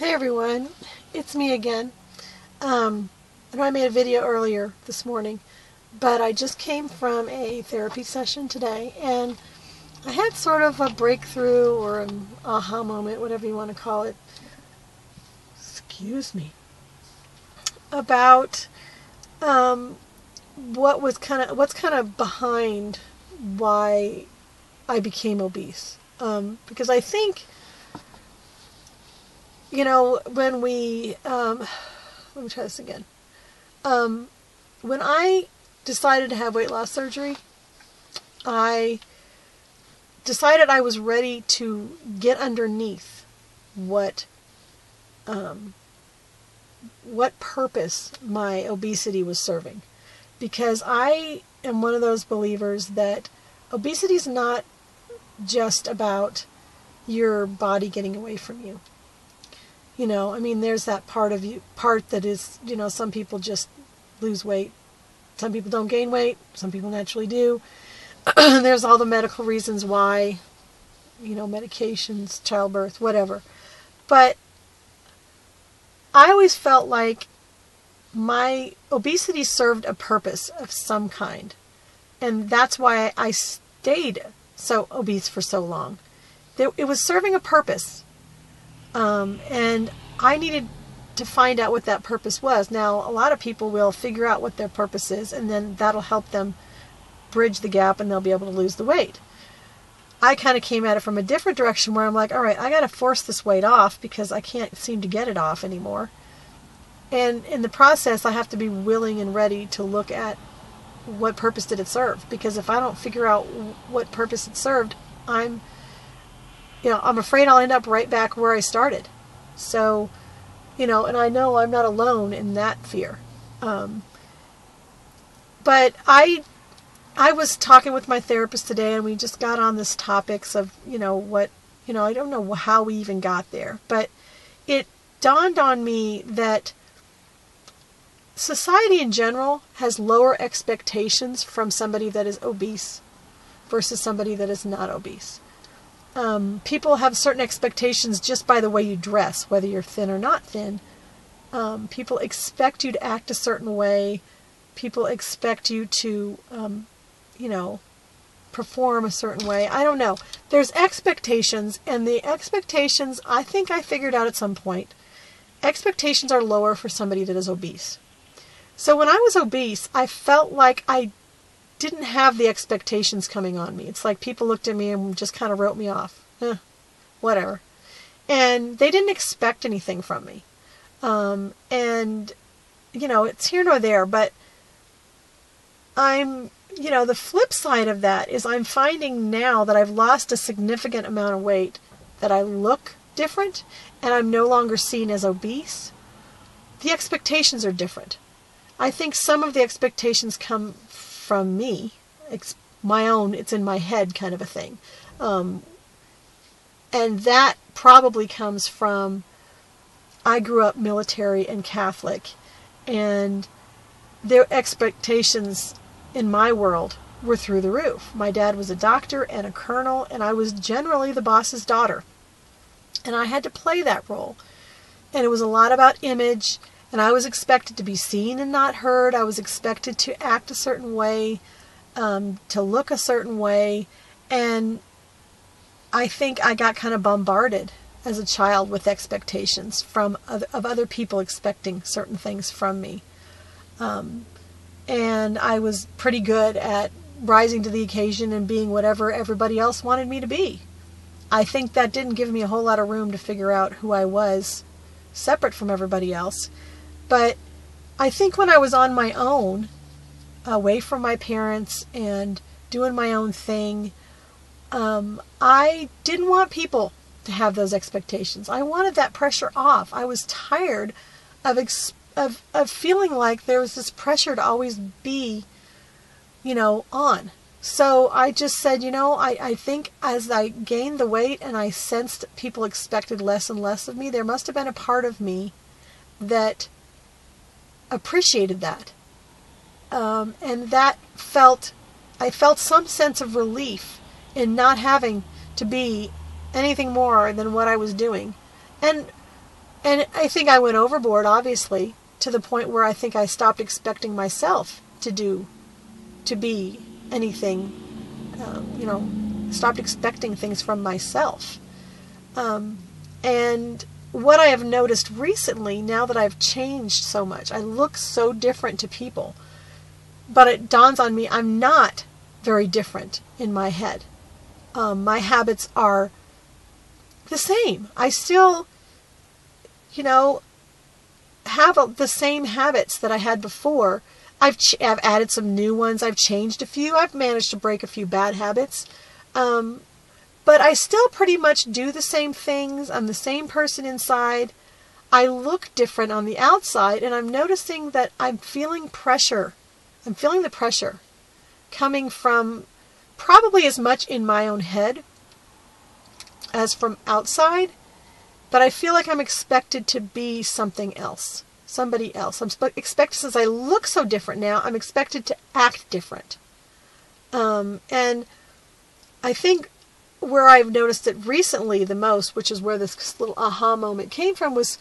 Hey everyone, it's me again. I know I made a video earlier this morning, but I just came from a therapy session today, and I had sort of a breakthrough or an aha moment, whatever you want to call it. Excuse me. About what's kind of behind why I became obese. Because I think, when we, let me try this again. When I decided to have weight loss surgery, I decided I was ready to get underneath what purpose my obesity was serving. Because I am one of those believers that obesity is not just about your body getting away from you. There's that part that is, some people just lose weight. Some people don't gain weight. Some people naturally do. There's all the medical reasons why, medications, childbirth, whatever. But I always felt like my obesity served a purpose of some kind. And that's why I stayed so obese for so long. It was serving a purpose. And I needed to find out what that purpose was. Now, a lot of people will figure out what their purpose is, and then that'll help them bridge the gap, and they'll be able to lose the weight. I kind of came at it from a different direction where I'm like, all right, I got to force this weight off because I can't seem to get it off anymore. And in the process, I have to be willing and ready to look at what purpose did it serve. Because if I don't figure out what purpose it served, I'm afraid I'll end up right back where I started. So, and I know I'm not alone in that fear. But I was talking with my therapist today, and we just got on this topics of, I don't know how we even got there, but it dawned on me that society in general has lower expectations from somebody that is obese versus somebody that is not obese. People have certain expectations just by the way you dress, whether you're thin or not thin. People expect you to act a certain way. People expect you to, perform a certain way. I don't know. There's expectations, and the expectations, I think I figured out at some point, expectations are lower for somebody that is obese. So when I was obese, I felt like I didn't have the expectations coming on me. It's like people looked at me and just kind of wrote me off. Whatever. And they didn't expect anything from me. It's here nor there, but the flip side of that is I'm finding now that I've lost a significant amount of weight, that I look different, and I'm no longer seen as obese. The expectations are different. I think some of the expectations come from me. It's my own, it's in my head kind of a thing. And that probably comes from, I grew up military and Catholic, and their expectations in my world were through the roof. My dad was a doctor and a colonel, and I was generally the boss's daughter. And I had to play that role. And it was a lot about image, and I was expected to be seen and not heard. I was expected to act a certain way, to look a certain way, and I think I got kind of bombarded as a child with expectations of other people expecting certain things from me. And I was pretty good at rising to the occasion and being whatever everybody else wanted me to be. I think that didn't give me a whole lot of room to figure out who I was separate from everybody else. But I think when I was on my own, away from my parents and doing my own thing, I didn't want people to have those expectations. I wanted that pressure off. I was tired of feeling like there was this pressure to always be, on. So I just said, I think as I gained the weight and I sensed people expected less and less of me, there must have been a part of me that appreciated that. And that I felt some sense of relief in not having to be anything more than what I was doing. And And I think I went overboard, obviously, to the point where I think I stopped expecting myself to be anything, stopped expecting things from myself. And what I have noticed recently, now that I've changed so much, I look so different to people, but it dawns on me I'm not very different in my head. My habits are the same. I still, have the same habits that I had before. I've added some new ones. I've changed a few. I've managed to break a few bad habits. But I still pretty much do the same things. I'm the same person inside. I look different on the outside, and I'm noticing that I'm feeling pressure. I'm feeling the pressure coming from probably as much in my own head as from outside. But I feel like I'm expected to be something else, somebody else. I'm expected, since I look so different now, I'm expected to act different. And I think where I've noticed it recently the most, which is where this little aha moment came from, was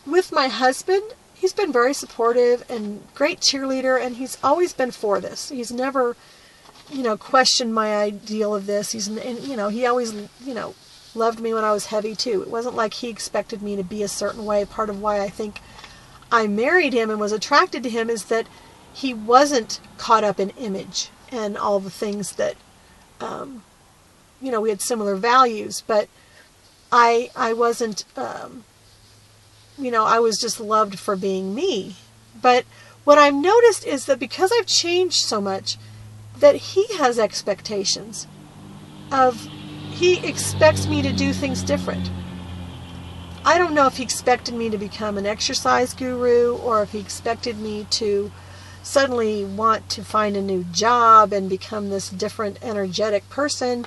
with my husband. He's been very supportive and great cheerleader, and he's always been for this. He's never, questioned my ideal of this. He always, loved me when I was heavy too. It wasn't like he expected me to be a certain way. Part of why I think I married him and was attracted to him is that he wasn't caught up in image and all the things that, we had similar values, but I wasn't, I was just loved for being me. But what I've noticed is that because I've changed so much, that he has expectations he expects me to do things different. I don't know if he expected me to become an exercise guru, or if he expected me to suddenly want to find a new job and become this different, energetic person.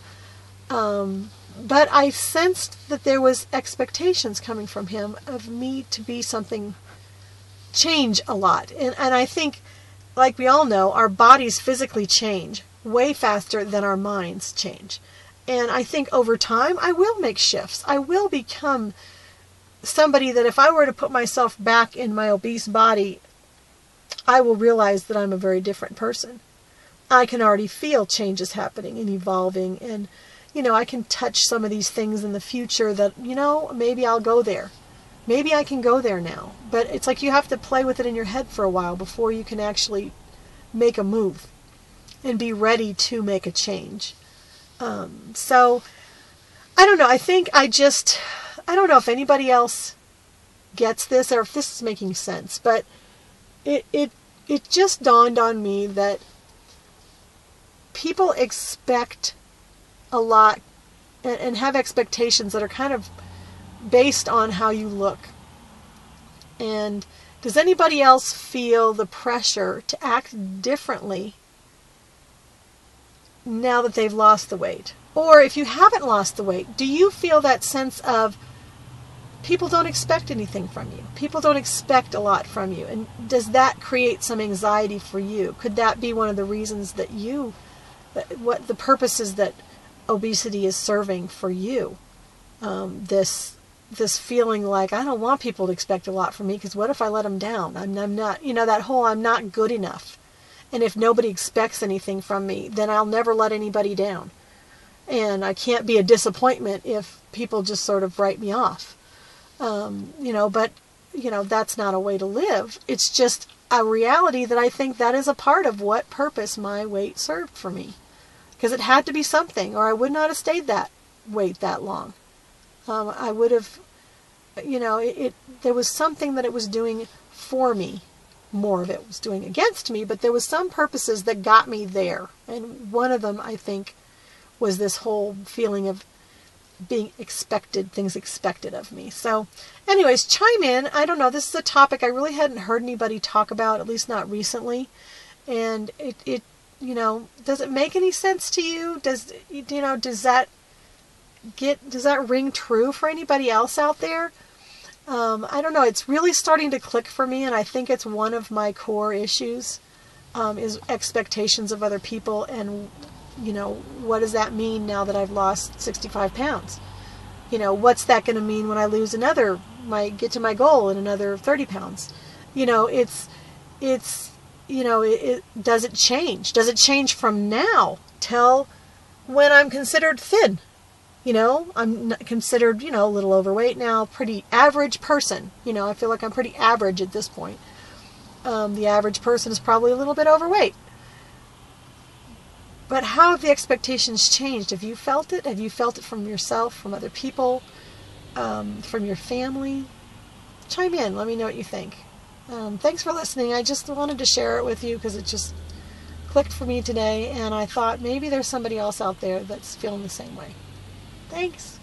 But I sensed that there was expectations coming from him of me to be something, change a lot. And I think, like we all know, our bodies physically change way faster than our minds change. And I think over time, I will make shifts. I will become somebody that if I were to put myself back in my obese body, I will realize that I'm a very different person. I can already feel changes happening and evolving. And, I can touch some of these things in the future that, maybe I'll go there. Maybe I can go there now. But it's like you have to play with it in your head for a while before you can actually make a move and be ready to make a change. So, I don't know. I think I don't know if anybody else gets this or if this is making sense, but it just dawned on me that people expect a lot and have expectations that are kind of based on how you look. And does anybody else feel the pressure to act differently now that they've lost the weight? Or if you haven't lost the weight, do you feel that sense of people don't expect anything from you? People don't expect a lot from you. And does that create some anxiety for you? Could that be one of the reasons that what the purposes that obesity is serving for you? This feeling like, I don't want people to expect a lot from me, because what if I let them down? I'm not, that whole I'm not good enough. And if nobody expects anything from me, then I'll never let anybody down. And I can't be a disappointment if people just sort of write me off. But that's not a way to live. It's just a reality that I think that is a part of what purpose my weight served for me. Because it had to be something, or I would not have stayed that weight that long. I would have, there was something that it was doing for me. More of it was doing against me, but there was some purposes that got me there. And one of them, I think, was this whole feeling of being expected, things expected of me. So anyways, chime in. I don't know. This is a topic I really hadn't heard anybody talk about, at least not recently. And it does it make any sense to you? Does that ring true for anybody else out there? I don't know. It's really starting to click for me, and I think it's one of my core issues, is expectations of other people. And, what does that mean now that I've lost 65 pounds? What's that going to mean when I lose another get to my goal in another 30 pounds. It's does it change? Does it change from now till when I'm considered thin? I'm considered, a little overweight now, pretty average person. I feel like I'm pretty average at this point. The average person is probably a little bit overweight. But how have the expectations changed? Have you felt it? Have you felt it from yourself, from other people, from your family? Chime in. Let me know what you think. Thanks for listening. I just wanted to share it with you because it just clicked for me today, and I thought maybe there's somebody else out there that's feeling the same way. Thanks.